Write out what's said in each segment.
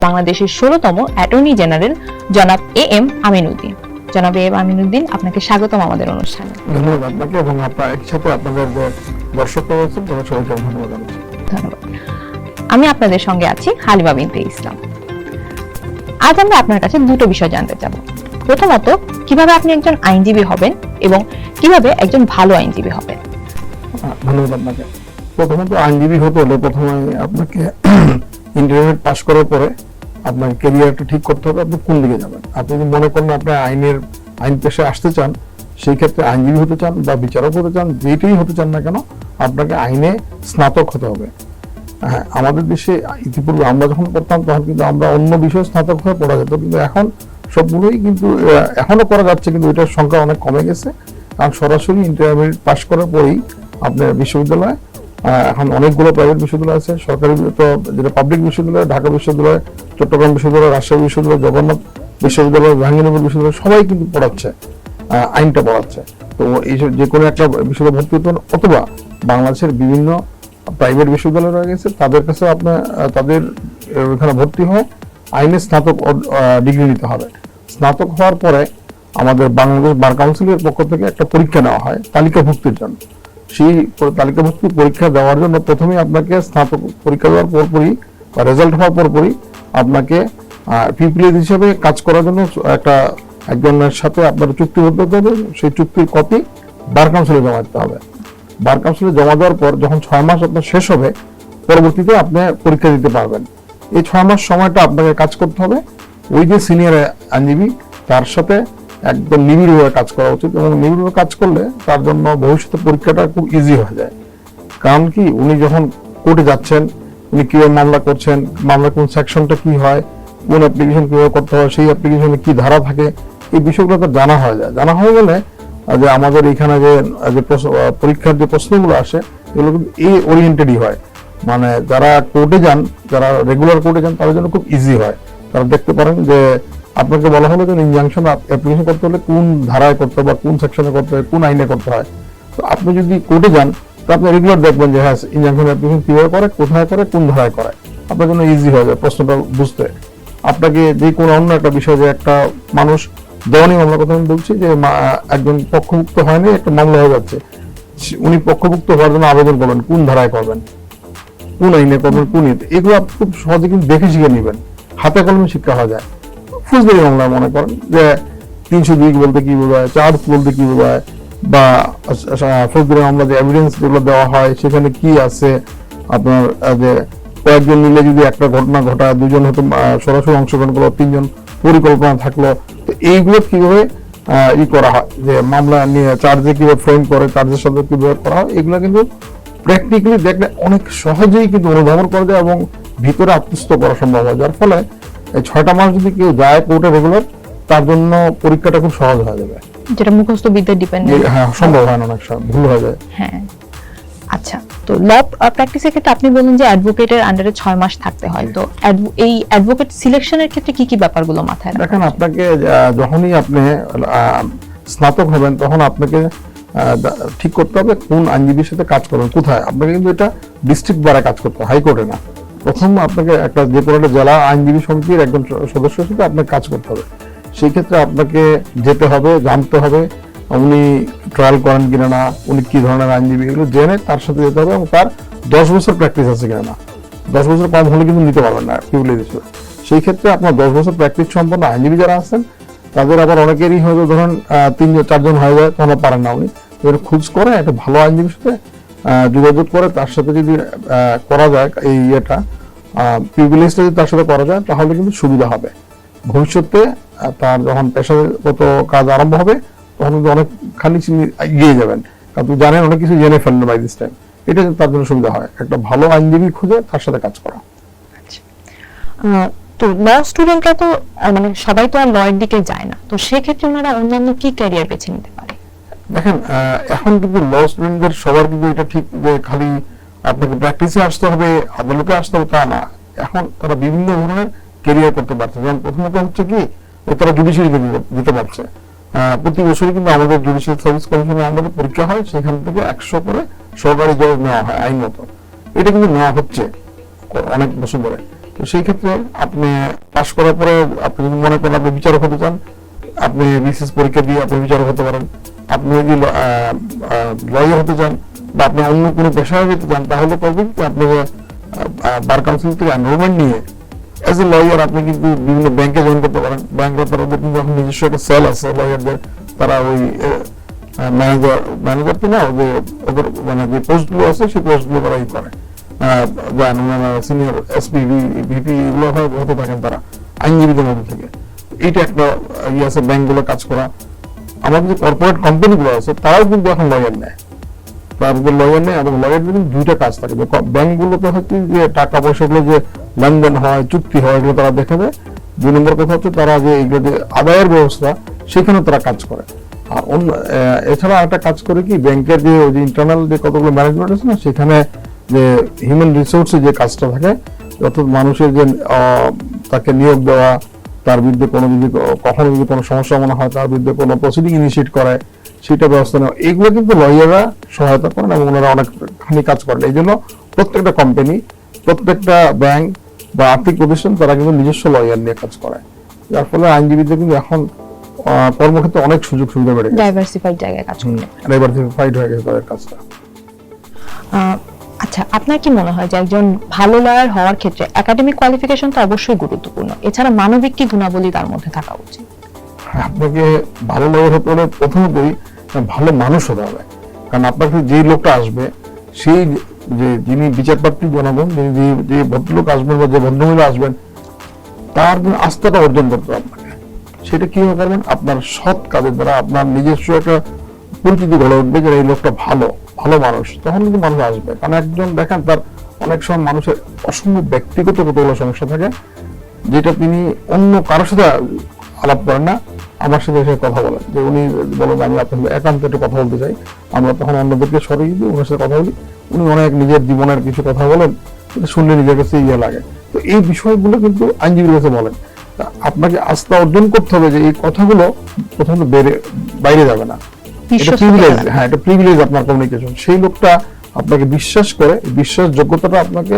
বাংলাদেশের 16তম attorney general জনাব AM Aminuddin. জনাব AM আমিনুদ্দিন, আপনাকে স্বাগতম আমাদের অনুষ্ঠানে। ধন্যবাদ আপনাকে এবং আপনার একসাথে আপনাদের যে দর্শকরা আছেন তাদের সবাইকে ধন্যবাদ জানাচ্ছি। ধন্যবাদ। আমি আপনাদের সঙ্গে আছি হালিমা বিনতে ইসলাম। আজ আমরা আপনার কাছে দুটো বিষয় জানতে চাব। প্রথমত, কিভাবে আপনি একজন আইনজীবী হবেন এবং কিভাবে একজন ভালো আইনজীবী হবেন। ধন্যবাদ আপনাকে। প্রথমত আইনজীবী হতে হলে প্রথমে আপনাকে ইন্টারমিডিয়েট পাস করার পরে আপনার ক্যারিয়ারটা ঠিক করতে হবে, আপনি কোন দিকে যাবেন। আপনি যদি মনে করেন আপনি আইন পেশায় আসতে চান, সেই ক্ষেত্রে আইনজীবী হতে চান বা বিচারক হতে চান, যেটাই হতে চান না কেন আপনাকে আইনে স্নাতক হতে হবে। হ্যাঁ, আমাদের দেশে ইতিপূর্বে আমরা যখন পড়তাম তখন কিন্তু আমরা অন্য বিষয়ে স্নাতক হয়ে পড়া যেত, কিন্তু এখন সবগুলোই কিন্তু এখনো করা যাচ্ছে, কিন্তু এটার সংখ্যা অনেক কমে গেছে। কারণ সরাসরি ইন্টারমিডিয়েট পাস করার পরেই আপনার বিশ্ববিদ্যালয়, এখন অনেকগুলো প্রাইভেট বিশ্ববিদ্যালয় আছে, সরকারি তো যেটা পাবলিক বিশ্ববিদ্যালয়, ঢাকা বিশ্ববিদ্যালয়, চট্টগ্রাম বিশ্ববিদ্যালয়, রাজশাহী বিশ্ববিদ্যালয়, জগন্নাথ বিশ্ববিদ্যালয়, জাহাঙ্গীরনগর বিশ্ববিদ্যালয়, সবাই কিন্তু পড়াচ্ছে, আইনটা পড়াচ্ছে। তো এইসব যে কোনো একটা বিশ্ববিদ্যালয় ভর্তি হতে অথবা বাংলাদেশের বিভিন্ন প্রাইভেট বিশ্ববিদ্যালয় রয়ে গেছে তাদের কাছে আপনার তাদের এখানে ভর্তি হয়ে আইনে স্নাতক ডিগ্রি নিতে হবে। স্নাতক হওয়ার পরে আমাদের বাংলাদেশ বার কাউন্সিলের পক্ষ থেকে একটা পরীক্ষা নেওয়া হয় তালিকাভুক্তির জন্য। সেই তালিকাভুক্তি পরীক্ষা দেওয়ার জন্য প্রথমে আপনাকে স্নাতক পরীক্ষা দেওয়ার পরপরই বা রেজাল্ট হওয়ার পরপরই আপনাকে পিপিএস হিসেবে কাজ করার জন্য একজনের সাথে আপনার চুক্তিবদ্ধ হতে হবে। সেই চুক্তির কপি বার কাউন্সিলে জমা দিতে হবে। বার কাউন্সিলে জমা দেওয়ার পর যখন 6 মাস আপনার শেষ হবে, পরবর্তীতে আপনি পরীক্ষা দিতে পারবেন। এই 6 মাস সময়টা আপনাকে কাজ করতে হবে ওই যে সিনিয়র আইনজীবী তার সাথে একদম নিবিড়ভাবে কাজ করা উচিত, এবং নিবিড়ভাবে কাজ করলে তার জন্য ভবিষ্যতে পরীক্ষাটা খুব ইজি হয়ে যায়। কারণ কি, উনি যখন কোর্টে যাচ্ছেন, উনি কিভাবে মামলা করছেন, মামলা কোন সেকশনটা কি হয়, কোন অ্যাপ্লিকেশন কিভাবে করতে হয়, সেই অ্যাপ্লিকেশনে কি ধারা থাকে, এই বিষয়গুলো তো জানা হয়ে যায়। জানা হয়ে গেলে যে আমাদের এখানে যে পরীক্ষার যে প্রশ্নগুলো আসে এগুলো কিন্তু এই ওরিয়েন্টেডই হয়। মানে যারা কোর্টে যান, যারা রেগুলার কোর্টে যান তাদের জন্য খুব ইজি হয়। তারা দেখতে পারেন যে আপনাকে বলা হলো যে ইনজাংশন অ্যাপ্লিকেশন করতে হলে কোন ধারায় করতে হবে, কোন সেকশনে করতে হয়, কোন আইনে করতে হয়। তো আপনি যদি কোর্টে যান তো আপনি রেগুলার দেখবেন যে হ্যাঁ ইনজাংশন অ্যাপ্লিকেশন কিভাবে করে, কোথায় করে, কোন ধারায় করে, আপনার জন্য ইজি হয়ে যায় প্রশ্নটা বুঝতে। আপনাকে যে কোনো অন্য একটা বিষয়, যে একটা মানুষ দেওয়ানি মামলার কথা আমি বলছি, যে একজন পক্ষভুক্ত হয়নি, একটা মামলা হয়ে যাচ্ছে, উনি পক্ষভুক্ত হওয়ার জন্য আবেদন করবেন, কোন ধারায় করবেন, কোন আইনে করবেন, কোন ইতে, এগুলো আপনি খুব সহজে কিন্তু দেখে শিখে নেবেন, হাতে কলমে শিক্ষা হয়ে যায়। ফৌজদারি মামলা মনে করেন যে 302 বলতে কি বোঝায়, চার্জ বলতে কি বোঝায়, বা ফৌজদারি মামলা যে এভিডেন্স যেগুলো দেওয়া হয় সেখানে কি আছে, আপনার যে কয়েকজন মিলে যদি একটা ঘটনা ঘটায়, দুজন হয়তো সরাসরি অংশগ্রহণ করলো, 3জন পরিকল্পনা থাকলো, তো এইগুলো কিভাবে করা হয়, যে মামলা নিয়ে চার্জে কিভাবে ফ্রেম করে, চার্জের সাথে কিভাবে করা হয়, এগুলো কিন্তু প্র্যাকটিক্যালি দেখলে অনেক সহজেই কিন্তু অনুধাবন করা যায় এবং ভিতরে আত্মস্থ করা সম্ভব হয়। যার ফলে এই 6টা মাস যদি কেউ যায় কোর্টে রেগুলার, তার জন্য পরীক্ষাটা খুব সহজ হয়ে যাবে, যেটা মুখস্থ বিদ্যা ডিপেন্ডেন্ট। হ্যাঁ, সম্ভব হয় না, অনেক সময় ভুল হয়ে যায়। হ্যাঁ, আচ্ছা। তো ল প্র্যাকটিসের ক্ষেত্রে আপনি বললেন যে অ্যাডভোকেটের আন্ডারে 6 মাস থাকতে হয়, তো এই অ্যাডভোকেট সিলেকশনের ক্ষেত্রে কি কি ব্যাপারগুলো মাথায় রাখবেন? দেখেন, আপনাকে যখনই আপনি স্নাতক হবেন তখন আপনাকে ঠিক করতে হবে কোন আইনজীবীর সাথে কাজ করবেন, কোথায়। আপনাকে কিন্তু এটা ডিস্ট্রিক্ট বারে কাজ করতে হয়, হাইকোর্টে না। প্রথম আপনাকে একটা যে কোনো একটা জেলা আইনজীবী সমিতির একজন সদস্যের সাথে আপনাকে কাজ করতে হবে। সেই ক্ষেত্রে আপনাকে যেতে হবে, জানতে হবে উনি ট্রায়াল করেন কিনা না, উনি কি ধরনের আইনজীবী, এগুলো জেনে তার সাথে যেতে হবে, এবং তার 10 বছর প্র্যাকটিস আছে কিনা না। 10 বছর কম হলে কিন্তু নিতে পারবেন না পিপিএস। সেই ক্ষেত্রে আপনার 10 বছর প্র্যাকটিস সম্পন্ন আইনজীবী যারা আছেন তাদের আবার অনেকেরই হয়তো ধরুন 3-4জন হয়ে যায়, তখন পারেন না। উনি খোঁজ করে একটা ভালো আইনজীবীর সাথে যোগাযোগ করে তার সাথে যদি করা যায় এই পিপিএসটা যদি তার সাথে করা যায় তাহলে কিন্তু সুবিধা হবে। ভবিষ্যতে তার যখন পেশাগত কাজ আরম্ভ হবে তখন কিন্তু অনেকখানি এগিয়ে যাবেন, কারণ আপনি জানেন অনেক কিছু জেনে ফেললেন বাই দিস টাইম। এটা তার জন্য সুবিধা হয়, একটা ভালো আইনজীবী খুঁজে তার সাথে কাজ করা। তো ল স্টুডেন্টরা তো মানে সবাই তো আর লয়ের দিকে যায় না, তো সেক্ষেত্রে ওনারা অন্যান্য কি ক্যারিয়ার বেছে নিতে পারে? দেখেন, এখন কিন্তু ল স্টুডেন্টদের সবার কিন্তু এটা ঠিক যে খালি আপনাকে প্র্যাকটিসে আসতে হবে, আদালতে আসতে হবে তা না। এখন তারা বিভিন্ন ধরনের ক্যারিয়ার করতে পারছে। যেমন প্রথমত হচ্ছে কি, তারা জুডিশিয়ারি দিতে পারছে। প্রতি বছরই কিন্তু আমাদের জুডিশিয়াল সার্ভিস কমিশনে আমাদের পরীক্ষা হয়, সেখান থেকে 100 করে সরকারি জব নেওয়া হয় আইন মতো। এটা কিন্তু নেওয়া হচ্ছে অনেক বছর ধরে। তো সেই ক্ষেত্রে আপনি পাশ করার পরে আপনি যদি মনে করেন আপনি বিচারক হতে চান, আপনি বিসিএস পরীক্ষা দিয়ে আপনি বিচারক হতে পারেন। আপনি যদি লয়ার হতে চান বা আপনি অন্য কোনো পেশায় যেতে চান, তাহলে করবেন কি আপনি বার কাউন্সিল থেকে এনরোলমেন্ট নিয়ে এজ এ লয়ার আপনি কিন্তু বিভিন্ন ব্যাংকে জয়েন করতে পারেন। ব্যাংকরা তারা কিন্তু এখন নিজস্ব একটা সেল আছে লয়ারদের, তারা ওই ম্যানেজার কিনা ওদের মানে যে পোস্টগুলো আছে সেই পোস্টগুলো তারা করে সিনিয়র এসপি ভিপি এগুলো হতে থাকেন তারা আইনজীবীদের মধ্যে থেকে। এইটা একটা ইয়ে আছে ব্যাংকগুলো কাজ করা। আমাদের যে কর্পোরেট কোম্পানিগুলো আছে তারাও কিন্তু এখন লয়ার নেয়, তাদের লয়ার নেয় এবং লয়ার কিন্তু দুইটা কাজ থাকে। ব্যাংকগুলোতে হচ্ছে যে টাকা পয়সাগুলো যে লেনদেন হয়, চুক্তি হয়, এগুলো তারা দেখে দেয়। 2 নম্বর কথা হচ্ছে তারা যে এগুলো যে আদায়ের ব্যবস্থা সেখানে তারা কাজ করে। আর এছাড়া একটা কাজ করে কি ব্যাংকের যে ওই যে ইন্টারনাল যে কতগুলো ম্যানেজমেন্ট আছে না, সেখানে যে হিউম্যান রিসোর্সে যে কাজটা থাকে, অর্থাৎ মানুষের যে তাকে নিয়োগ দেওয়া, তার বিরুদ্ধে কোনো যদি কখনো যদি কোনো সমস্যা মনে হয় তার বিরুদ্ধে কোনো প্রসিডিং ইনিশিয়েট করে সেটা ব্যবস্থা নেওয়া, এগুলো কিন্তু লয়াররা সহায়তা করেন এবং ওনারা অনেকখানি কাজ করেন। এই জন্য প্রত্যেকটা কোম্পানি, প্রত্যেকটা ব্যাংক বা আর্থিক প্রতিষ্ঠান তারা কিন্তু নিজস্ব লয়ার নিয়ে কাজ করে, যার ফলে আইনজীবীদের কিন্তু এখন কর্মক্ষেত্রে অনেক সুযোগ সুবিধা বেড়ে গেছে, ডাইভার্সিফাইড জায়গায় কাজ করতে। ডাইভার্সিফাইড হয়ে গেছে তাদের কাজটা। আচ্ছা, আপনার কি মনে হয় যে একজন ভালো লয়ার হওয়ার ক্ষেত্রে একাডেমিক কোয়ালিফিকেশন তো অবশ্যই গুরুত্বপূর্ণ, এছাড়া মানবিক কি গুণাবলী তার মধ্যে থাকা উচিত? আপনাকে ভালো লয়ার হতে হলে প্রথমতই ভালো মানুষ হতে হবে। কারণ আপনাকে যে লোকটা আসবে, সেই যে যিনি বিচারপ্রার্থী জনগণ, যে ভদ্রলোক আসবেন বা যে ভদ্রমহিলা আসবেন, তার আস্থাটা অর্জন করতে হবে আপনাকে। সেটা কিভাবে করবেন? আপনার সৎ কাজের দ্বারা আপনার নিজস্ব একটা পরিচিতি গড়ে উঠবে যে এই লোকটা ভালো ভালো মানুষ, তখন কিন্তু মানুষ আসবে। কারণ একজন দেখেন তার অনেক সময় মানুষের অসম্ভব ব্যক্তিগত কতগুলো সমস্যা থাকে যেটা তিনি অন্য কারোর সাথে আলাপ করেন না, আমার সাথে এসে কথা বলেন, যে উনি বলেন আমি আপনার একান্ত একটু কথা বলতে চাই, আমরা তখন অন্যদেরকে সরিয়ে দিই, ওনার সাথে কথা বলি, উনি অনেক নিজের জীবনের কিছু কথা বলেন, শুনলে নিজের কাছে ইয়ে লাগে। তো এই বিষয়গুলো কিন্তু আইনজীবীর কাছে বলেন। আপনাকে আস্থা অর্জন করতে হবে যে এই কথাগুলো প্রথমত বাইরে যাবে না, এটা প্রিভিলেজ। হ্যাঁ, এটা প্রিভিলেজ আপনার কমিউনিকেশন। সেই লোকটা আপনাকে বিশ্বাস করে, বিশ্বাসযোগ্যতাটা আপনাকে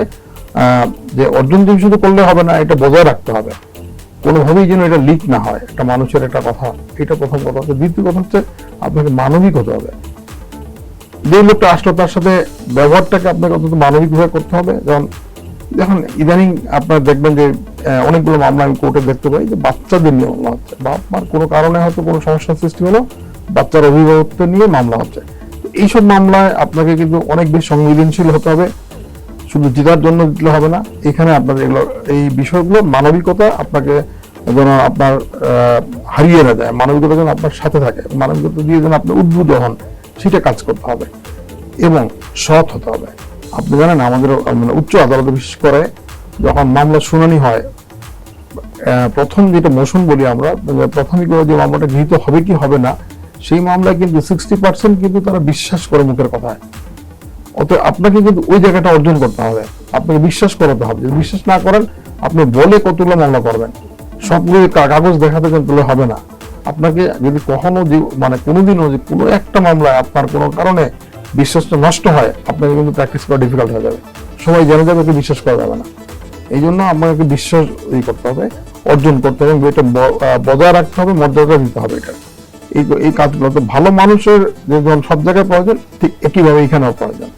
যে অর্জন দিয়ে শুধু করলে হবে না, এটা বজায় রাখতে হবে, কোনোভাবেই যেন এটা লিক না হয় একটা মানুষের একটা কথা। এটা প্রথম কথা হচ্ছে। দ্বিতীয় কথা হচ্ছে আপনাকে মানবিক হতে হবে। যে লোকটা আসলো তার সাথে ব্যবহারটাকে আপনাকে অন্তত মানবিকভাবে করতে হবে। যখন ইদানিং আপনার দেখবেন যে অনেকগুলো মামলা আমি কোর্টে দেখতে পাই যে বাচ্চাদের নিয়ে মামলা হচ্ছে, বাপ মার কোনো কারণে হয়তো কোনো সমস্যার সৃষ্টি হলো, বাচ্চার অভিভাবকত্ব নিয়ে মামলা হচ্ছে। এইসব মামলায় আপনাকে কিন্তু অনেক বেশি সংবেদনশীল হতে হবে, শুধু জেতার জন্য দিতে হবে না। এখানে আপনার এগুলো এই বিষয়গুলো মানবিকতা আপনাকে যেন আপনার হারিয়ে না যায়, মানবিকতা যেন আপনার সাথে থাকে, মানবিকতা দিয়ে যেন আপনি উদ্বুদ্ধ হন, সেটা কাজ করতে হবে এবং সৎ হতে হবে। আপনি জানেন আমাদের মানে উচ্চ আদালতে বিশেষ করে যখন মামলা শুনানি হয়, প্রথম যেটা মোশন বলি আমরা, প্রাথমিক যে মামলাটা গৃহীত হবে কি হবে না, সেই মামলায় কিন্তু 60% কিন্তু তারা বিশ্বাস করে মুখের কথায়। অতএব আপনাকে কিন্তু ওই জায়গাটা অর্জন করতে হবে, আপনাকে বিশ্বাস করাতে হবে। যদি বিশ্বাস না করেন, আপনি বলে কতগুলো মামলা করবেন, সবগুলো কাগজ দেখাতে কিন্তু হবে না। আপনাকে যদি কখনো মানে কোনোদিনও যে কোনো একটা মামলায় আপনার কোনো কারণে বিশ্বাসটা নষ্ট হয়, আপনাকে কিন্তু প্র্যাকটিস করা ডিফিকাল্ট হয়ে যাবে, সবাই জেনে যাবে, বিশ্বাস করা যাবে না। এই জন্য আপনাকে বিশ্বাস করতে হবে, অর্জন করতে হবে, এটা বজায় রাখতে হবে, মর্যাদা দিতে হবে। এটা এই কাজগুলো তো ভালো মানুষের যে সব জায়গায় প্রয়োজন, ঠিক একইভাবে এখানেও প্রয়োজন।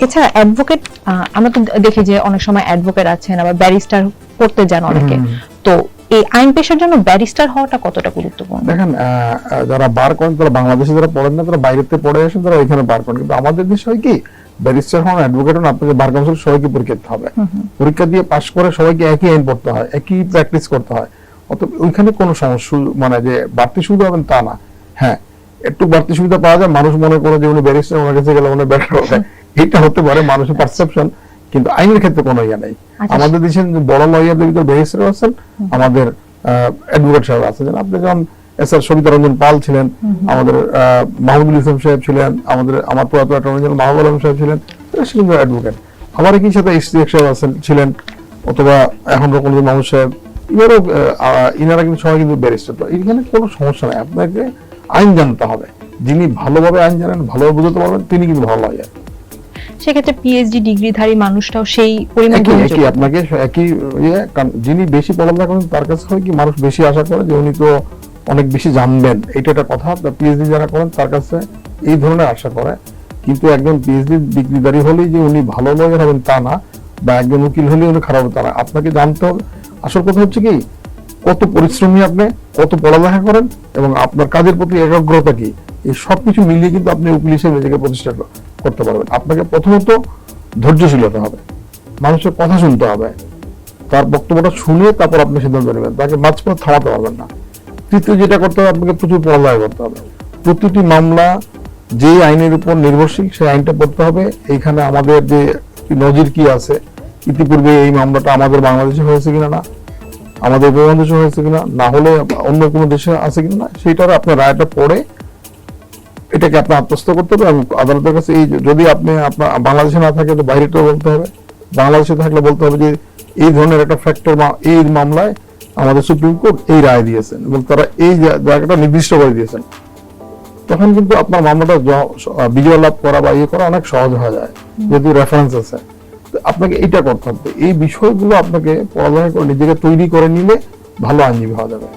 এছাড়া অ্যাডভোকেট, আমরা তো দেখি যে অনেক সময় অ্যাডভোকেট আছেন, আবার ব্যারিস্টার করতে যান অনেকে। তো এই আইন পেশার জন্য ব্যারিস্টার হওয়াটা কতটা গুরুত্বপূর্ণ? দেখেন, যারা বার করেন তারা বাংলাদেশে যারা পড়েন না, তারা বাইরেতে পড়ে আসেন, তারা ওইখানে বার করেন। কিন্তু আমাদের দেশে হয় কি, ব্যারিস্টার হন, অ্যাডভোকেট হন, আপনাকে বার কাউন্সিল সবাইকে পরীক্ষা দিতে হবে, পরীক্ষা দিয়ে পাশ করে সবাইকে একই আইন পড়তে হয়, একই প্র্যাকটিস করতে হয়। অতএব ওইখানে কোনো সমস্যা মানে যে বাড়তি সুবিধা হবেন তা না। হ্যাঁ, একটু বাড়তি সুবিধা পাওয়া যায়, মানুষ মনে করে যে উনি ব্যারিস্টার, ওনার কাছে গেলে মনে বেটার হবে, এটা হতে পারে মানুষের পারসেপশন, কিন্তু আইনের ক্ষেত্রে কোনো ইয়ে নেই। আমাদের দেশের বড় লয়ারদের ভিতরে ব্যারিস্টার আছেন, আমাদের অ্যাডভোকেট সাহেব আছে। আপনি যেমন এসআর সবিতা রঞ্জন পাল ছিলেন, আমাদের মাহমুদুল ইসলাম সাহেব ছিলেন, আমার প্রয়াত অ্যাটর্নি জেনারেল মাহবুব আলম সাহেব ছিলেন, এরা কিন্তু অ্যাডভোকেট। আমার একই সাথে ইশতিয়াক সাহেব ছিলেন, অথবা এখন রকমুল মাহমুদ সাহেব, ইনারা কিন্তু সবাই কিন্তু ব্যারিস্টার। তো এখানে কোনো সমস্যা নাই, আপনাকে আইন জানতে হবে। যিনি ভালোভাবে আইন জানেন, ভালোভাবে বুঝতে পারবেন, তিনি কিন্তু ভালো লয়ার। সেক্ষেত্রে পিএইচডি ডিগ্রিধারী মানুষটাও সেই পরিমাণ একই গ্রহণযোগ্য। আপনাকে একই কারণ যিনি বেশি পড়ালেখা করেন তার কাছে হয় কি মানুষ বেশি আশা করে যে উনি তো অনেক বেশি জানবেন, এটা একটা কথা। পিএইচডি যারা করেন তার কাছে এই ধরনের আশা করে, কিন্তু একজন পিএইচডি ডিগ্রিধারী হলেই যে উনি ভালো লয়ার হবেন তা না, বা একজন উকিল হলেই উনি খারাপ হবে তা না। আপনাকে জানতে হবে আসল কথা হচ্ছে কি কত পরিশ্রমী আপনি, কত পড়ালেখা করেন এবং আপনার কাজের প্রতি একাগ্রতা কি, এই সবকিছু মিলিয়ে কিন্তু আপনি উকিল হিসেবে নিজেকে প্রতিষ্ঠা করতে পারবেন। আপনাকে প্রথমত ধৈর্যশীল হতে হবে, মানুষের কথা শুনতে হবে, তার বক্তব্যটা শুনে তারপর আপনি সিদ্ধান্ত নেবেন, তাকে মাঝপথ থামাতে পারবেন না। তৃতীয় যেটা করতে হবে, আপনাকে প্রচুর পড়ালেখা করতে হবে। প্রতিটি মামলা যে আইনের উপর নির্ভরশীল সেই আইনটা পড়তে হবে। এইখানে আমাদের যে নজির কি আছে, ইতিপূর্বে এই মামলাটা আমাদের বাংলাদেশে হয়েছে কিনা না, আমাদের উপমহাদেশে হয়েছে কিনা, না হলে অন্য কোনো দেশে আছে কিনা না, সেইটার আপনার রায়টা পড়ে এটাকে আপনি আত্মস্থ করতে হবে এবং আদালতের কাছে এই যদি আপনি আপনার বাংলাদেশে না থাকে তো বাইরেটাও বলতে হবে, বাংলাদেশে থাকলে বলতে হবে যে এই ধরনের একটা ফ্যাক্টর এই মামলায় আমাদের সুপ্রিম কোর্ট এই রায় দিয়েছেন এবং তারা এই জায়গাটা নির্দিষ্ট করে দিয়েছেন। তখন কিন্তু আপনার মামলাটা বিজয় লাভ করা বা ইয়ে করা অনেক সহজ হয়ে যায়, যেহেতু রেফারেন্স আছে। আপনাকে এটা করতে হবে, এই বিষয়গুলো আপনাকে পড়ালেখা করে নিজেকে তৈরি করে নিলে ভালো আইনজীবী হওয়া যাবে।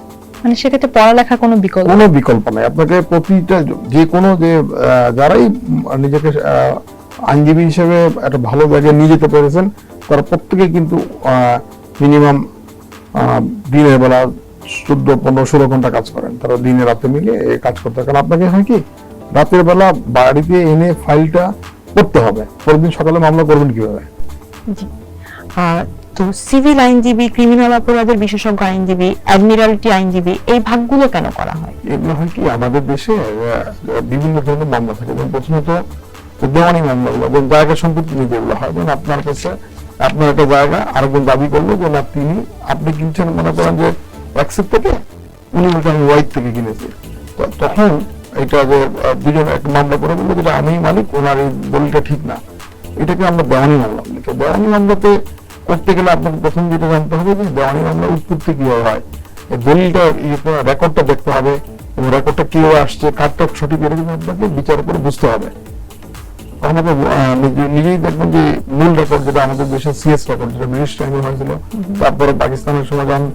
মানে সেক্ষেত্রে পড়ালেখা কোনো বিকল্প কোনো বিকল্প নাই। আপনাকে প্রতিটা যে কোনো যে যারাই নিজেকে আইনজীবী হিসেবে একটা ভালো জায়গায় নিয়ে যেতে পেরেছেন তারা প্রত্যেকে কিন্তু মিনিমাম দিনের বেলা 14, 15, 16 ঘন্টা কাজ করেন। তারা দিনে রাতে মিলে কাজ করতে হয়। কারণ আপনাকে হয় কি রাতের বেলা বাড়িতে এনে ফাইলটা করতে হবে, পরের দিন সকালে মামলা করবেন কিভাবে। জি। তো সিভিল আইনজীবী, ক্রিমিনাল অপরাধের বিশেষজ্ঞ আইনজীবী, অ্যাডমিরালটি আইনজীবী, এই ভাগগুলো কেন করা হয়? এগুলো হয় কি আমাদের দেশে বিভিন্ন ধরনের মামলা থাকে, যেমন প্রথমত দেওয়ানি মামলাগুলো এবং জায়গা সম্পত্তি নিয়ে যেগুলো হয়, যেমন আপনার কাছে আপনার একটা জায়গা আরেকজন দাবি করলো যে না আপনি কিনছেন মনে করেন যে এক্সের থেকে, উনি বলতে আমি ওয়াইড থেকে কিনেছি, তখন এটা যে দুজন একটা মামলা করে বললো যেটা আমি মালিক, ওনার এই দলিলটা ঠিক না, এটাকে আমরা দেওয়ানি মামলা বলি। তো দেওয়ানি মামলাতে করতে গেলে আপনাকে প্রথম যেটা জানতে হবে যে দেওয়ানি মামলা উৎপত্তি কিভাবে হয়, এই দলিলটা রেকর্ডটা দেখতে হবে এবং রেকর্ডটা কিভাবে আসছে, কারটা সঠিক, এটা কিন্তু আপনাকে বিচার করে বুঝতে হবে। তখন আপনি নিজেই দেখবেন যে মূল রেকর্ড যেটা আমাদের দেশের সিএস রেকর্ড, যেটা ব্রিটিশ টাইমে হয়েছিল, তারপরে পাকিস্তানের সময় যখন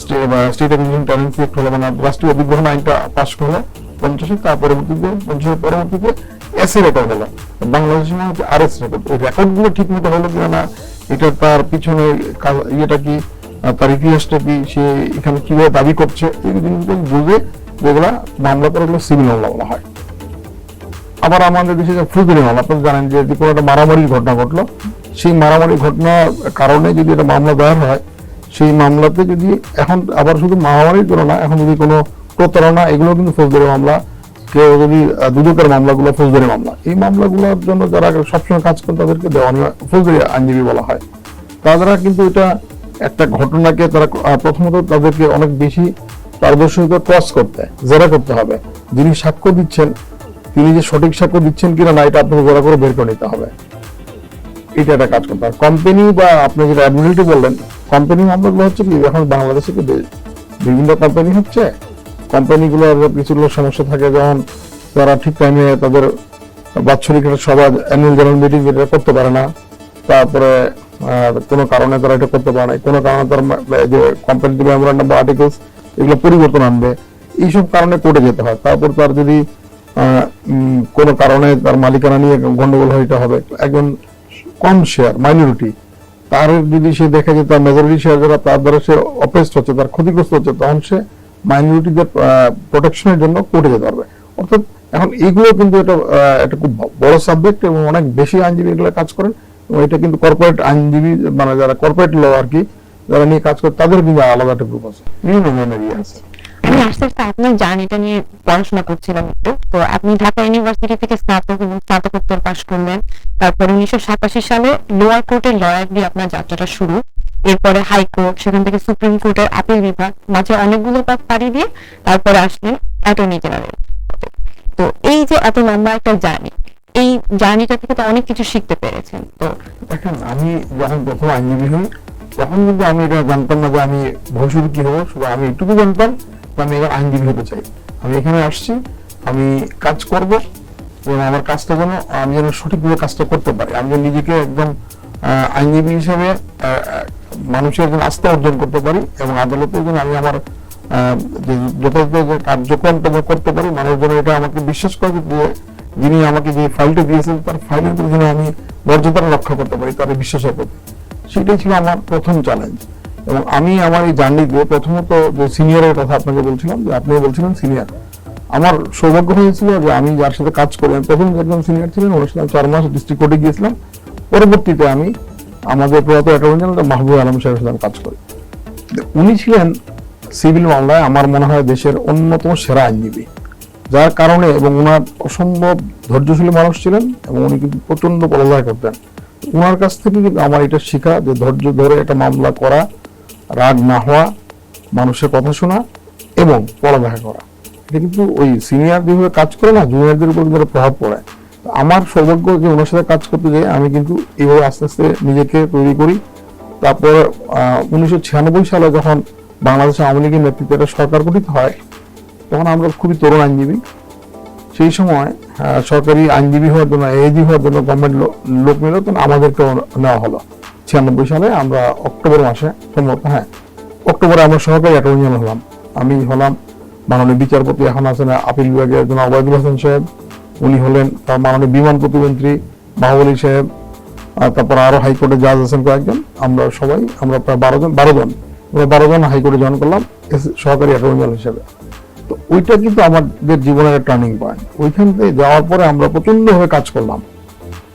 স্টেট এক্সিকিউশন টেন্ডেন্সি অ্যাক্ট হলো, মানে রাষ্ট্রীয় অধিগ্রহণ আইনটা পাস হলো 50-এ, তার পরবর্তীতে 50-এর পরবর্তীতে এসএ রেকর্ড হলো, বাংলাদেশের মধ্যে আরএস রেকর্ড। ওই রেকর্ড গুলো ঠিক মতো হলো কিনা না, এটা তার পিছনে ইয়েটা কি, তার ইতিহাসটা কি, সে এখানে কিভাবে দাবি করছে, এই জিনিসগুলো বুঝে যেগুলা মামলা করে সিভিল মামলা বলা হয়। আবার আমাদের দেশে যে ফৌজদারি মামলা, আপনারা জানেন যে কোনো একটা মারামারির ঘটনা ঘটলো, সেই মারামারির ঘটনার কারণে যদি একটা মামলা দায়ের হয়, সেই মামলাতে যদি এখন আবার শুধু মারামারির জন্য না, এখন যদি কোনো প্রতারণা, এগুলো কিন্তু ফৌজদারি মামলা, কেউ যদি দুদকের মামলাগুলো ফৌজদারি মামলা, এই মামলাগুলোর জন্য যারা সবসময় কাজ করে তাদেরকে দেওয়ানি ফৌজদারি আইনজীবী বলা হয়। তারা কিন্তু এটা একটা ঘটনাকে তারা প্রথমত তাদেরকে অনেক বেশি পারদর্শিতা ক্রস করতে জেরা করতে হবে, যিনি সাক্ষ্য দিচ্ছেন তিনি যে সঠিক সাক্ষ্য দিচ্ছেন কিনা না, এটা আপনাকে জেরা করে বের করে নিতে হবে। এটা একটা কাজ করতে হবে। কোম্পানি বা আপনি যেটা অ্যাডমিনিস্ট্রেটিভ বললেন, কোম্পানি মামলাগুলো হচ্ছে কি এখন বাংলাদেশে বিভিন্ন কোম্পানি হচ্ছে, কোম্পানিগুলোর কিছুগুলো সমস্যা থাকে, যেমন তারা ঠিক টাইমে তাদের বাৎসরিক সভা, অ্যানুয়াল জেনারেল মিটিং এটা করতে পারে না, তারপরে কোনো কারণে তারা এটা করতে পারে না, কোনো কারণে তার যে কোম্পানির মেমোরান্ডাম বা আর্টিকেলস এগুলো পরিবর্তন আনবে, এইসব কারণে কোর্টে যেতে হয়। তারপর তার যদি কোনো কারণে তার মালিকানা নিয়ে গন্ডগোল হইতে হবে, একজন কম শেয়ার মাইনরিটি, তার যদি সে দেখে যে তার মেজরিটি শেয়ার যারা তার দ্বারা সে অপেস্ট হচ্ছে, তার ক্ষতিগ্রস্ত হচ্ছে, তখন সে মাইনরিটিদের প্রোটেকশনের জন্য কোর্টে যেতে পারবে। অর্থাৎ এখন এগুলো কিন্তু এটা খুব বড় সাবজেক্ট এবং অনেক বেশি আইনজীবী এগুলো কাজ করেন, এবং এটা কিন্তু কর্পোরেট আইনজীবী মানে যারা কর্পোরেট ল আর কি যারা নিয়ে কাজ করে তাদের কিন্তু আলাদা একটা গ্রুপ আছে, বিভিন্ন ধরনের ইয়ে আছে। আমি আস্তে আস্তে আপনার জার্নিটা নিয়ে পড়াশোনা করছিলাম একটু। তো আপনি ঢাকা ইউনিভার্সিটি থেকে স্নাতক এবং স্নাতকোত্তর পাশ করলেন, তারপরে 1987 সালে লোয়ার কোর্টের লয়ার দিয়ে আপনার যাত্রাটা শুরু, এরপরে হাইকোর্ট, সেখান থেকে সুপ্রিম কোর্টের আপিল বিভাগ, মাঝে অনেকগুলো পথ পাড়ি দিয়ে তারপরে আসলেন অ্যাটর্নি জেনারেল। তো এই যে এত লম্বা একটা জার্নি, এই জার্নিটা থেকে তো অনেক কিছু শিখতে পেরেছেন। তো দেখেন আমি যখন প্রথম আইনজীবী হই তখন কিন্তু আমি এটা জানতাম না যে আমি ভবিষ্যতে কি হবো, শুধু আমি এটুকু জানতাম যে আমি এবার আইনজীবী হতে চাই। আমি এখানে আসছি, আমি কাজ করব, এবং আমার কাজটা যেন আমি যেন সঠিকভাবে কাজটা করতে পারি, আমি যেন নিজেকে একদম আইনজীবী হিসেবে মানুষের একজন আস্থা অর্জন করতে পারি এবং আদালতে যেন আমি আমার যে যথাযথ যে কার্যক্রমটা করতে পারি, মানুষ যেন এটা আমাকে বিশ্বাস করে যে যিনি আমাকে যে ফাইলটা দিয়েছেন তার ফাইলের উপর যেন আমি মর্যাদা রক্ষা করতে পারি, তার বিশ্বাসের প্রতি। সেটাই ছিল আমার প্রথম চ্যালেঞ্জ। এবং আমি আমার এই জার্নিতে প্রথমত যে সিনিয়রের কথা আপনাকে বলছিলাম, যে আপনি বলছিলেন সিনিয়র, আমার সৌভাগ্য হয়েছিল যে আমি যার সাথে কাজ করি, প্রথম একজন সিনিয়র ছিলেন, ওনার সাথে 4 মাস ডিস্ট্রিক্ট কোর্টে গিয়েছিলাম। পরবর্তীতে আমি আমাদের প্রয়াত অ্যাটর্নি জেনারেল মাহবুব আলম সাহেবের সাথে কাজ করি। উনি ছিলেন সিভিল মামলায় আমার মনে হয় দেশের অন্যতম সেরা আইনজীবী, যার কারণে, এবং ওনার অসম্ভব ধৈর্যশীল মানুষ ছিলেন এবং উনি কিন্তু প্রচন্ড পড়ালেখা করতেন। ওনার কাছ থেকে কিন্তু আমার এটা শেখা যে ধৈর্য ধরে একটা মামলা করা, রাগ না হওয়া, মানুষের কথা শোনা এবং পড়ালেখা করা। এটা কিন্তু ওই সিনিয়র যেভাবে কাজ করে না, জুনিয়রদের উপর কিন্তু প্রভাব পড়ে। আমার সৌভাগ্য যে ওনার সাথে কাজ করতে যাই আমি কিন্তু এইভাবে আস্তে আস্তে নিজেকে তৈরি করি। তারপর 1996 সালে যখন বাংলাদেশ আওয়ামী লীগের নেতৃত্বে একটা সরকার গঠিত হয়, তখন আমরা খুবই তরুণ আইনজীবী। সেই সময় সরকারি আইনজীবী হওয়ার জন্য, এজি হওয়ার জন্য গভর্নমেন্ট লোক নিল, তখন আমাদেরকে নেওয়া হলো। 96 সালে আমরা অক্টোবর মাসে, সম্ভবত অক্টোবরে আমরা সহকারী অ্যাটর্নি জেনারেল হলাম। আমি হলাম মাননীয় বিচারপতি, এখন আছেন আপিল বিভাগের জন্য ওবায়দুল হাসান সাহেব, উনি হলেন তার মাননীয় বিমান প্রতিমন্ত্রী মাহবুব আলী সাহেব, তারপর আরো হাইকোর্টে জাজ আছেন কয়েকজন। আমরা প্রায় 12 জন হাইকোর্টে জয়েন করলাম সহকারী অ্যাটর্নি জেনারেল হিসেবে। তো ওইটা কিন্তু আমাদের জীবনের একটা টার্নিং পয়েন্ট। ওইখান থেকে যাওয়ার পরে আমরা প্রচন্ড ভাবে কাজ করলাম,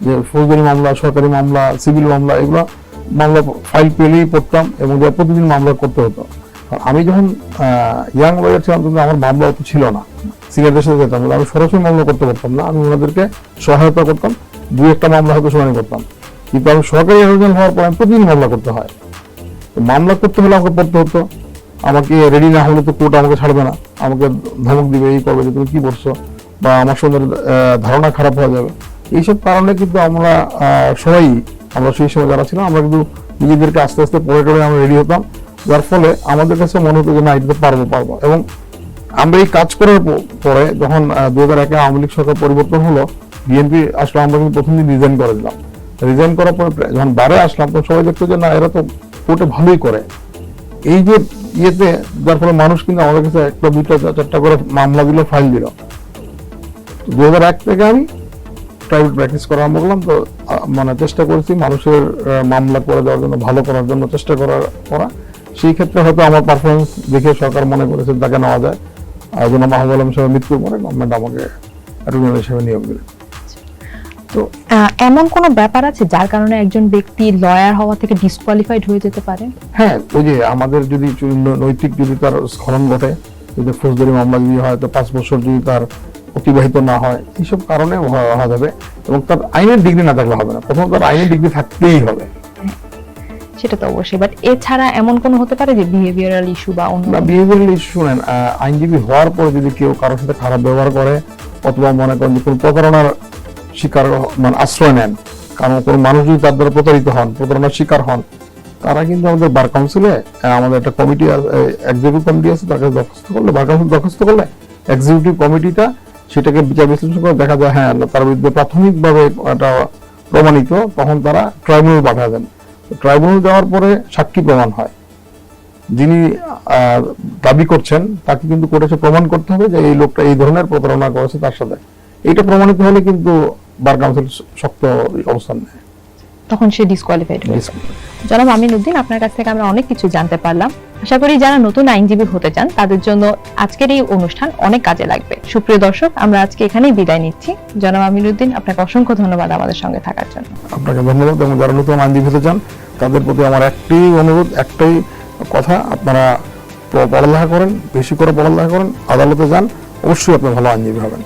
যে ফৌজদারি মামলা, সরকারি মামলা, সিভিল মামলা, এগুলো মামলা ফাইল পেলেই পড়তাম এবং প্রতিদিন মামলা করতে হতো। আমি যখন ইয়াং লয়ার ছিলাম কিন্তু আমার মামলা অত ছিল না, সিনিয়রদের সাথে যেতাম, আমি সরাসরি মামলা করতে পারতাম না, আমি ওনাদেরকে সহায়তা করতাম, 2-1টা মামলা হয়তো শুনানি করতাম। কিন্তু আমি সরকারি অ্যাটর্নি হওয়ার পর আমি প্রতিদিন মামলা করতে হয়। মামলা করতে হলে আমাকে পড়তে হতো, আমাকে রেডি না হলে তো কোর্ট আমাকে ছাড়বে না, আমাকে ধমক দিবে, এই করবে যে তুমি কি করছো, বা আমার সঙ্গে ধারণা খারাপ হয়ে যাবে। এইসব কারণে কিন্তু আমরা সবাই, আমরা সেই সময় যারা ছিলাম, আমরা কিন্তু নিজেদেরকে আস্তে আস্তে পড়ে টড়ে আমরা রেডি হতাম, যার ফলে আমাদের কাছে মনে হতো যে না, এটা পারবো। এবং আমরা এই কাজ করার পরে যখন 2001-এ আওয়ামী লীগ সরকার পরিবর্তন হলো, বিএনপি আসলে, আমরা কিন্তু প্রথম দিন রিজাইন করে দিলাম। রিজাইন করার পরে যখন বারে আসলাম, তো সবাই দেখতো যে না, এরা তো কোর্টে ভালোই করে, এই যে ইয়েতে, যার ফলে মানুষ কিন্তু আমাদের কাছে 1টা 2টা 4টা করে মামলা দিল, ফাইল দিল। 2001 থেকে আমি প্রাইভেট প্র্যাকটিস করা আরম্ভ করলাম। তো মানে চেষ্টা করেছি মানুষের মামলা করে দেওয়ার জন্য, ভালো করার জন্য চেষ্টা করা। সেই ক্ষেত্রে হয়তো আমার পারফরমেন্স দেখে সরকার মনে করেছে তাকে নেওয়া যায়, আর জন্য মাহবুব আলম সাহেবের মৃত্যুর পরে গভর্নমেন্ট আমাকে অ্যাটর্নি জেনারেল হিসেবে নিয়োগ দিলেন। তো এমন কোনো ব্যাপার আছে যার কারণে একজন ব্যক্তি লয়ার হওয়া থেকে ডিসকোয়ালিফাইড হয়ে যেতে পারে? হ্যাঁ, ওই যে আমাদের যদি নৈতিক যদি তার স্খলন ঘটে, যদি ফৌজদারি মামলা যদি হয়, তো 5 বছর যদি তার অতিবাহিত না হয়, এইসব কারণে হওয়া যাবে। এবং তার আইনের ডিগ্রি না থাকলে হবে না, প্রথম তার আইনের ডিগ্রি থাকতেই হবে। সেটা তো অবশ্যই, বাট এছাড়া এমন কোনো হতে পারে যে বিহেভিয়ারাল ইস্যু বা অন্য? বিহেভিয়ারাল ইস্যু, শুনেন, আইনজীবী হওয়ার পরে যদি কেউ কারোর সাথে খারাপ ব্যবহার করে, অথবা মনে করেন যে কোনো প্রতারণার শিকার মানে আশ্রয় নেন, কারণ কোনো মানুষ যদি তার দ্বারা প্রতারিত হন, প্রতারণার শিকার হন, তারা কিন্তু আমাদের বার কাউন্সিলে, আমাদের একটা কমিটি, এক্সিকিউটিভ কমিটি আছে, তাকে দরখাস্ত করলে, বার কাউন্সিল দরখাস্ত করলে এক্সিকিউটিভ কমিটিটা সেটাকে বিচার বিশ্লেষণ করে দেখা যায় হ্যাঁ তার বিরুদ্ধে প্রাথমিকভাবে একটা প্রমাণিত, তখন তারা ট্রাইব্যুনাল পাঠা দেন। ট্রাইব্যুনাল যাওয়ার পরে সাক্ষী প্রমাণ হয়, যিনি দাবি করছেন তাকে কিন্তু কোর্টে প্রমাণ করতে হবে যে এই লোকটা এই ধরনের প্রতারণা করেছে তার সাথে। এইটা প্রমাণিত হলে কিন্তু বার কাউন্সিল শক্ত অবস্থান নেয়, তখন সে ডিসকোয়ালিফাইড হয়ে যায়। জনাব আমিনউদ্দিন, আপনার কাছ থেকে আমরা অনেক কিছু জানতে পারলাম। আশা করি যারা নতুন আইনজীবী হতে চান তাদের জন্য আজকের এই অনুষ্ঠান অনেক কাজে লাগবে। সুপ্রিয় দর্শক, আমরা আজকে এখানেই বিদায় নিচ্ছি। জনাব আমিনউদ্দিন, আপনাকে অসংখ্য ধন্যবাদ আমাদের সঙ্গে থাকার জন্য। আপনাকে ধন্যবাদ। এবং যারা নতুন আইনজীবী হতে চান তাদের প্রতি আমার একটাই অনুরোধ, একটাই কথা, আপনারা পড়ালেখা করেন, বেশি করে পড়ালেখা করেন, আদালতে যান, অবশ্যই আপনি ভালো আইনজীবী হবেন।